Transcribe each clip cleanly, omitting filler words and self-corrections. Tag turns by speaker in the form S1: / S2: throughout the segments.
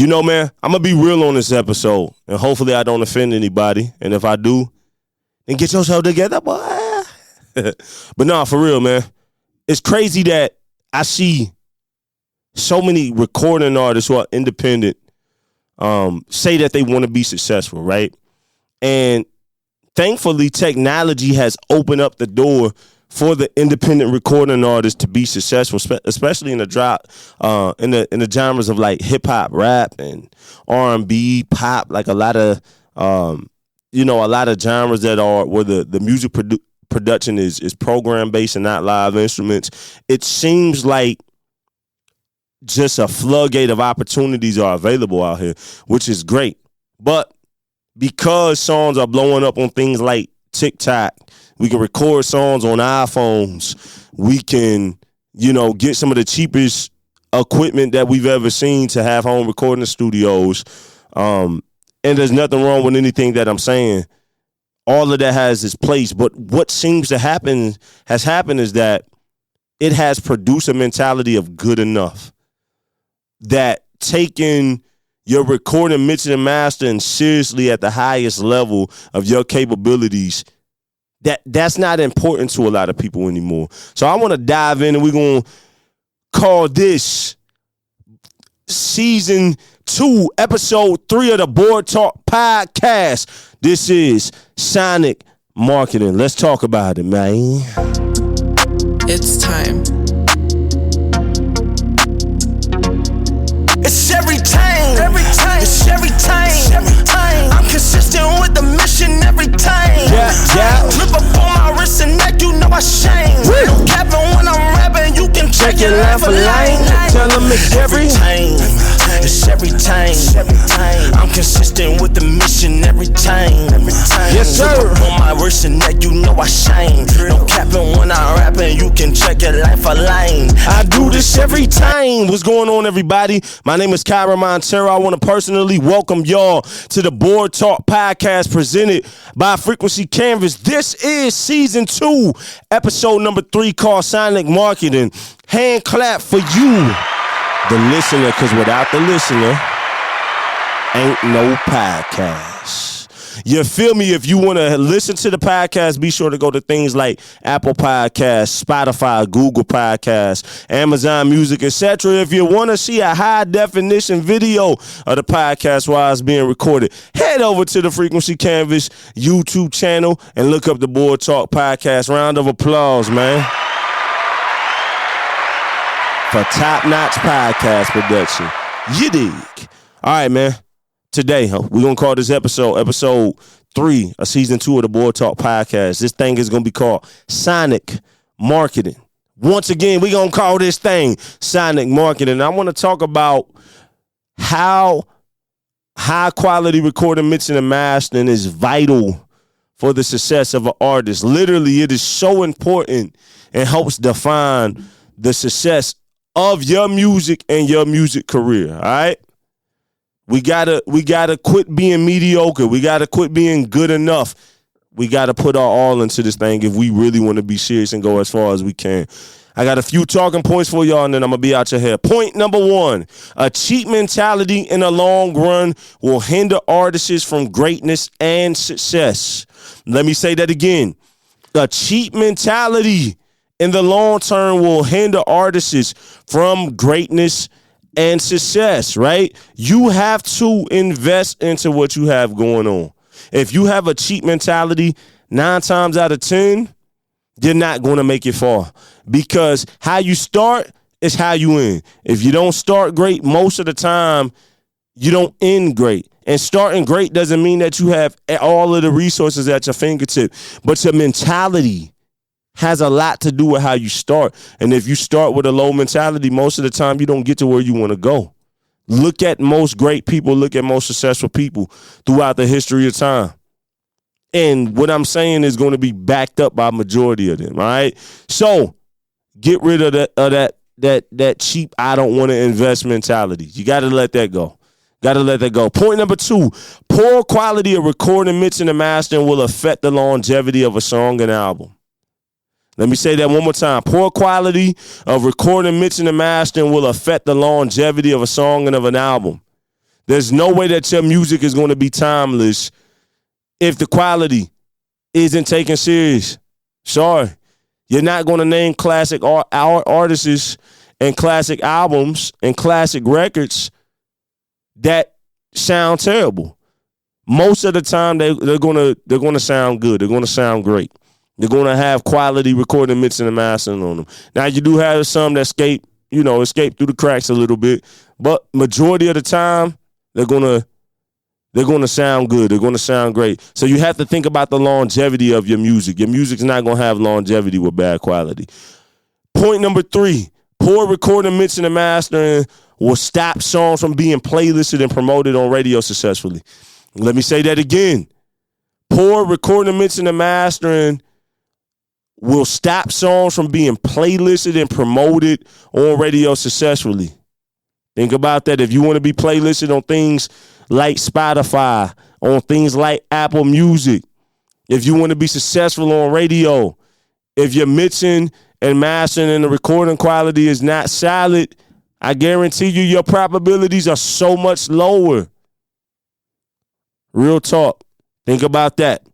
S1: You know, man, I'm going to be real on this episode, and hopefully I don't offend anybody. And if I do, then get yourself together, boy. But nah, for real, man. It's crazy that I see so many recording artists who are independent say that they want to be successful, right? And thankfully, technology has opened up the door for the independent recording artists to be successful, especially in the genres of like hip hop, rap, and R&B, pop, like a lot of genres that are where the music production is program based and not live instruments. It seems like just a floodgate of opportunities are available out here, which is great. But because songs are blowing up on things like TikTok, we can record songs on iPhones. We can, get some of the cheapest equipment that we've ever seen to have home recording studios. And there's nothing wrong with anything that I'm saying. All of that has its place. But what seems to has happened is that it has produced a mentality of good enough. That taking your recording, mixing, and mastering seriously at the highest level of your capabilities, that's not important to a lot of people anymore. So I want to dive in, and we're going to call this Season 2, Episode 3 of the Board Talk Podcast. This is Sonic Marketing. Let's talk about it, man.
S2: It's time.
S3: It's every time. It's every time. I'm consistent with the mission every time.
S1: Yeah.
S3: Flip up on my wrist and neck, you know I shame. No capping when I'm rapping, you can check your life a line.
S1: Tell them it's every
S3: time. It's every time. I'm consistent with the mission every time.
S1: Yes, sir.
S3: Flip up on my wrist and neck, you know I shine. No capping when I'm rapping, you can check your life a line.
S1: I do this every time. What's going on, everybody? My name is Kyren Monteiro. I want to personally welcome y'all to the Board Talk Podcast presented by Frequency Canvas. This is Season 2, Episode number 3, called Sonic Marketing. Hand clap for you, the listener, because without the listener, ain't no podcast. You feel me? If you want to listen to the podcast, be sure to go to things like Apple Podcasts, Spotify, Google Podcasts, Amazon Music, etc. If you want to see a high-definition video of the podcast while it's being recorded, head over to the Frequency Canvas YouTube channel and look up the Board Talk Podcast. Round of applause, man, for top-notch podcast production. You dig? All right, man. Today, we're going to call this episode 3 of Season 2 of the Board Talk Podcast. This thing is going to be called Sonic Marketing. Once again, we're going to call this thing Sonic Marketing. I want to talk about how high-quality recording, mixing, and mastering is vital for the success of an artist. Literally, it is so important and helps define the success of your music and your music career, all right? We gotta quit being mediocre. We gotta quit being good enough. We gotta put our all into this thing if we really want to be serious and go as far as we can. I got a few talking points for y'all, and then I'm gonna be out your head. Point number 1: a cheap mentality in the long run will hinder artists from greatness and success. Let me say that again. A cheap mentality in the long term will hinder artists from greatness and success, right? You have to invest into what you have going on. If you have a cheap mentality, 9 times out of 10, you're not going to make it far, because how you start is how you end. If you don't start great, most of the time, you don't end great. And starting great doesn't mean that you have all of the resources at your fingertip, but your mentality has a lot to do with how you start. And if you start with a low mentality, most of the time you don't get to where you want to go. Look at most great people, look at most successful people throughout the history of time. And what I'm saying is going to be backed up by a majority of them, all right? So get rid of that cheap, I don't want to invest mentality. You got to let that go. Point number 2, poor quality of recording, mixing, and mastering will affect the longevity of a song and album. Let me say that one more time. Poor quality of recording, mixing, and mastering will affect the longevity of a song and of an album. There's no way that your music is going to be timeless if the quality isn't taken serious. Sorry. You're not going to name classic artists and classic albums and classic records that sound terrible. Most of the time, they're gonna sound good. They're gonna sound great. They're gonna have quality recording, mixing, and mastering on them. Now, you do have some that escape through the cracks a little bit, but majority of the time, they're gonna sound good. They're gonna sound great. So you have to think about the longevity of your music. Your music's not gonna have longevity with bad quality. Point number 3: poor recording, mixing, and mastering will stop songs from being playlisted and promoted on radio successfully. Let me say that again. Poor recording, mixing, and mastering will stop songs from being playlisted and promoted on radio successfully. Think about that. If you want to be playlisted on things like Spotify, on things like Apple Music, if you want to be successful on radio, if you're mixing and mastering and the recording quality is not solid, I guarantee you your probabilities are so much lower. Real talk. Think about that.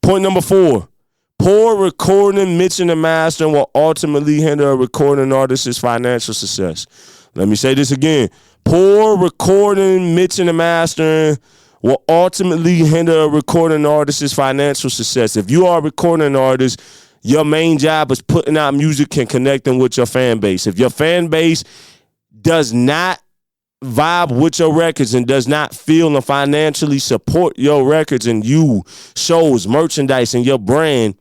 S1: Point number 4: poor recording, mixing, and mastering will ultimately hinder a recording artist's financial success. Let me say this again. Poor recording, mixing, and mastering will ultimately hinder a recording artist's financial success. If you are a recording artist, your main job is putting out music and connecting with your fan base. If your fan base does not vibe with your records and does not feel and financially support your records and you, shows, merchandise, and your brand,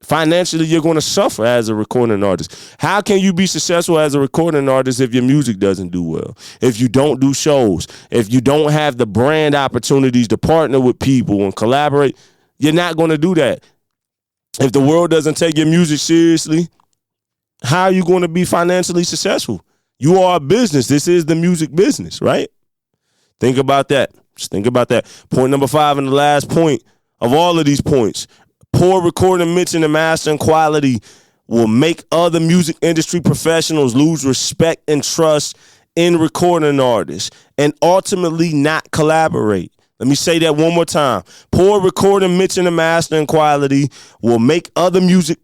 S1: financially you're going to suffer as a recording artist. How can you be successful as a recording artist if your music doesn't do well? If you don't do shows, if you don't have the brand opportunities to partner with people and collaborate, you're not going to do that. If the world doesn't take your music seriously, how are you going to be financially successful? You are a business. This is the music business, right? Think about that. Just think about that. Point number 5 and the last point of all of these points: poor recording, mixing, and mastering quality will make other music industry professionals lose respect and trust in recording artists and ultimately not collaborate. Let me say that one more time. Poor recording, mixing, and mastering quality will make other music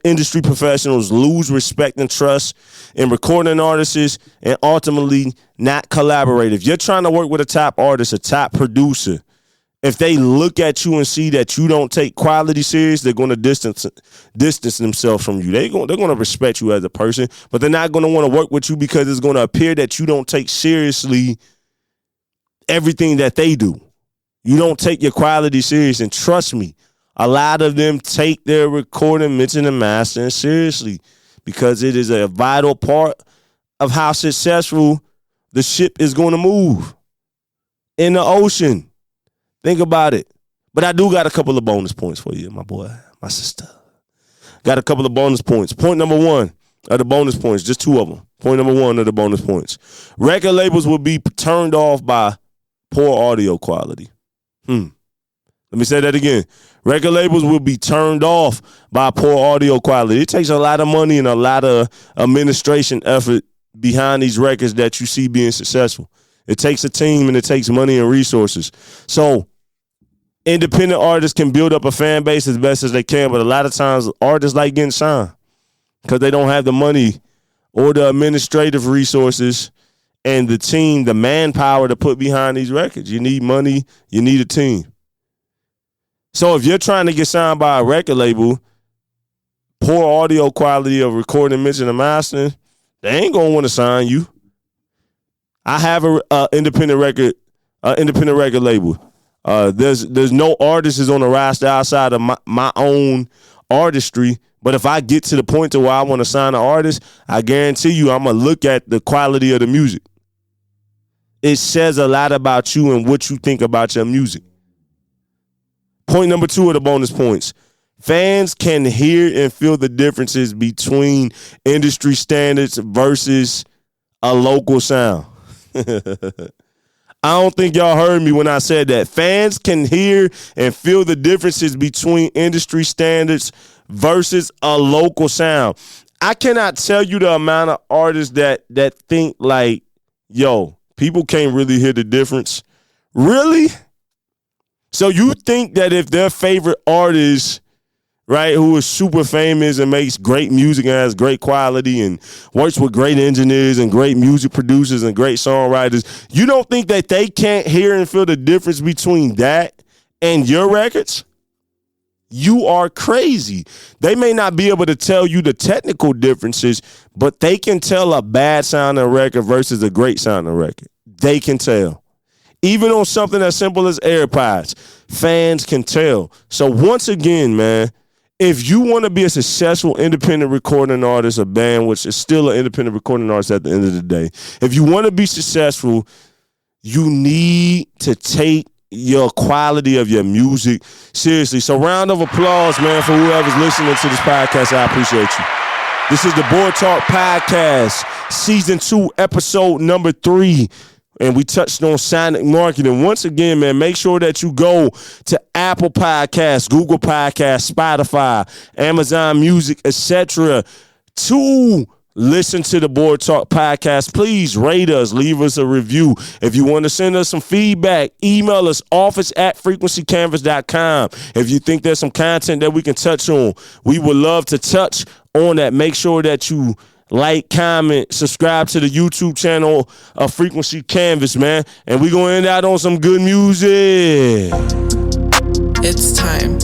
S1: industry professionals lose respect and trust in recording artists and ultimately not collaborate. If you're trying to work with a top artist, a top producer, if they look at you and see that you don't take quality serious, they're going to distance themselves from you. They're going to respect you as a person, but they're not going to want to work with you because it's going to appear that you don't take seriously everything that they do. You don't take your quality serious, and trust me, a lot of them take their recording, mixing, and mastering seriously because it is a vital part of how successful the ship is going to move in the ocean. Think about it. But I do got a couple of bonus points for you, my boy, my sister. Got a couple of bonus points. Point number 1 of the bonus points, just 2 of them. Point number 1 of the bonus points: record labels will be turned off by poor audio quality. Let me say that again. Record labels will be turned off by poor audio quality. It takes a lot of money and a lot of administration effort behind these records that you see being successful. It takes a team and it takes money and resources. So independent artists can build up a fan base as best as they can, but a lot of times artists like getting signed because they don't have the money or the administrative resources and the team, the manpower to put behind these records. You need money. You need a team. So if you're trying to get signed by a record label, poor audio quality of recording, mixing, and mastering, they ain't going to want to sign you. I have a independent record label. There's no artists on the roster outside of my own artistry. But if I get to the point to where I want to sign an artist, I guarantee you I'm going to look at the quality of the music. It says a lot about you and what you think about your music. Point number 2 of the bonus points: fans can hear and feel the differences between industry standards versus a local sound. I don't think y'all heard me when I said that. Fans can hear and feel the differences between industry standards versus a local sound. I cannot tell you the amount of artists that think like, yo, people can't really hear the difference Really? So you think that if their favorite artist, right, who is super famous and makes great music and has great quality and works with great engineers and great music producers and great songwriters, you don't think that they can't hear and feel the difference between that and your records? You are crazy. They may not be able to tell you the technical differences, but they can tell a bad sounding record versus a great sounding record. They can tell. Even on something as simple as AirPods, fans can tell. So once again, man, if you want to be a successful independent recording artist, a band, which is still an independent recording artist at the end of the day, if you want to be successful, you need to take your quality of your music seriously. So round of applause, man, for whoever's listening to this podcast. I appreciate you. This is the Board Talk Podcast, Season 2, Episode number 3. And we touched on sonic marketing. Once again, man, make sure that you go to Apple Podcasts, Google Podcasts, Spotify, Amazon Music, etc. to listen to the Board Talk Podcast. Please rate us, leave us a review. If you want to send us some feedback, email us, office@frequencycanvas.com. If you think there's some content that we can touch on, we would love to touch on that. Make sure that you like, comment, subscribe to the YouTube channel of Frequency Canvas, man. And we're going to end out on some good music.
S2: It's time.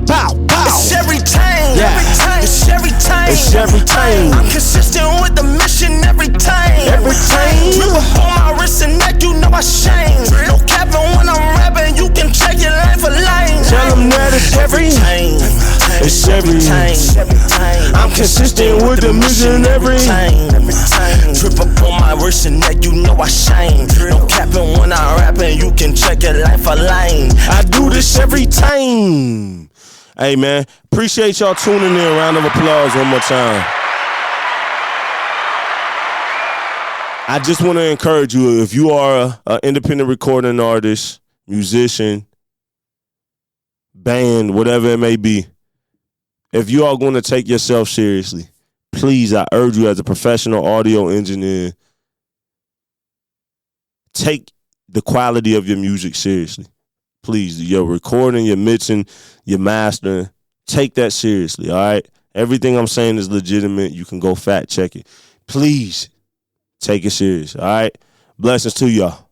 S1: Pow, pow.
S3: It's every time.
S1: Yeah.
S3: Every time. It's every time.
S1: It's every time.
S3: I'm consistent with the mission every time.
S1: Every time.
S3: Drip up on my wrist and neck, you know I shine. No capping when I'm rapping, you can check your line for line.
S1: Tell them that it's every
S3: time.
S1: It's every time. I'm consistent with the mission every
S3: time. Drip up on my wrist and neck, you know I shine. No capping when I'm rapping, you can check your line for line.
S1: I do this every time. Hey, man, appreciate y'all tuning in. Round of applause one more time. I just want to encourage you, if you are an independent recording artist, musician, band, whatever it may be, if you are going to take yourself seriously, please, I urge you as a professional audio engineer, take the quality of your music seriously. Please, your recording, your mixing, your mastering, take that seriously, all right? Everything I'm saying is legitimate. You can go fact check it. Please, take it serious, all right? Blessings to y'all.